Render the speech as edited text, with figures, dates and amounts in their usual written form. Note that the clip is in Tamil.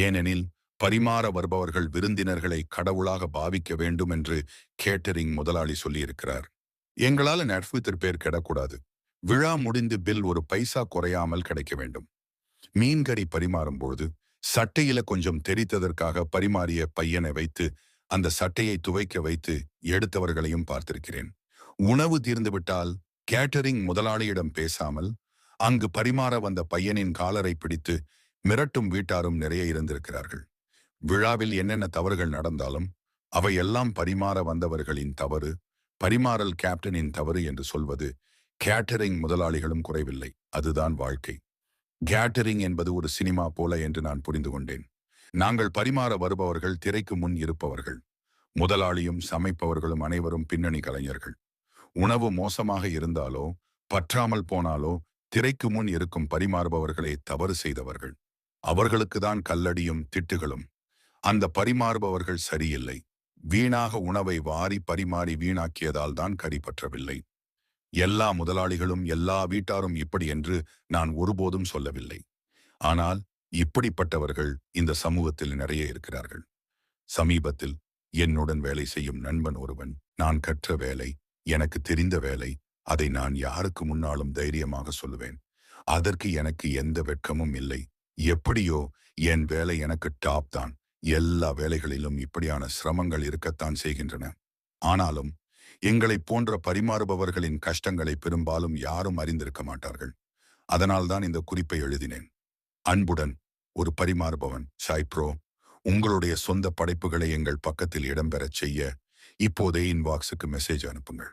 ஏனெனில் பரிமாற வருபவர்கள் விருந்தினர்களை கடவுளாக பாவிக்க வேண்டும் என்று கேட்டரிங் முதலாளி சொல்லியிருக்கிறார். எங்களால நட்பு பேர் கெடக்கூடாது. விழா முடிந்து பில் ஒரு பைசா குறையாமல் கிடைக்க வேண்டும். மீன்கறி பரிமாறும்போது சட்டையில கொஞ்சம் தெரித்ததற்காக பரிமாறிய பையனை வைத்து அந்த சட்டையை துவைக்க வைத்து எடுத்தவர்களையும் பார்த்திருக்கிறேன். உணவு தீர்ந்துவிட்டால் கேட்டரிங் முதலாளியிடம் பேசாமல் அங்கு பரிமாற வந்த பையனின் காலரை பிடித்து மிரட்டும் வீட்டாரும் நிறைய இருந்திருக்கிறார்கள். விழாவில் என்னென்ன தவறுகள் நடந்தாலும் அவையெல்லாம் பரிமாற வந்தவர்களின் தவறு, பரிமாறல் கேப்டனின் தவறு என்று சொல்வது கேட்டரிங் முதலாளிகளும் குறைவில்லை. அதுதான் வாழ்க்கை. கேட்டரிங் என்பது ஒரு சினிமா போல என்று நான் புரிந்து கொண்டேன். நாங்கள் பரிமாற வருபவர்கள் திரைக்கு முன் இருப்பவர்கள். முதலாளியும் சமைப்பவர்களும் அனைவரும் பின்னணி கலைஞர்கள். உணவு மோசமாக இருந்தாலோ பற்றாமல் போனாலோ திரைக்கு முன் இருக்கும் பரிமாறுபவர்களே தவறு செய்தவர்கள். அவர்களுக்கு தான் கல்லடியும் திட்டுகளும். அந்த பரிமாறுபவர்கள் சரியில்லை. வீணாக உணவை வாரி பரிமாறி வீணாக்கியதால் தான் கறி பற்றவில்லை. எல்லா முதலாளிகளும் எல்லா வீட்டாரும் இப்படி என்று நான் ஒருபோதும் சொல்லவில்லை. ஆனால் இப்படிப்பட்டவர்கள் இந்த சமூகத்தில் நிறைய இருக்கிறார்கள். சமீபத்தில் என்னுடன் வேலை செய்யும் நண்பன் ஒருவன், நான் கற்ற வேலை, எனக்கு தெரிந்த வேலை, அதை நான் யாருக்கு முன்னாலும் தைரியமாக சொல்லுவேன். அதற்கு எனக்கு எந்த வெட்கமும் இல்லை. எப்படியோ என் வேலை எனக்கு டாப் தான். எல்லா வேலைகளிலும் இப்படியான சிரமங்கள் இருக்கத்தான் செய்கின்றன. ஆனாலும் எங்களைப் போன்ற பரிமாறுபவர்களின் கஷ்டங்களை பெரும்பாலும் யாரும் அறிந்திருக்க மாட்டார்கள். அதனால்தான் இந்த குறிப்பை எழுதினேன். அன்புடன் ஒரு பரிமாறுபவன் சாய் ப்ரோ. உங்களுடைய சொந்த படைப்புகளை எங்கள் பக்கத்தில் இடம்பெறச் செய்ய இப்போதே இன்பாக்ஸுக்கு மெசேஜ் அனுப்புங்கள்.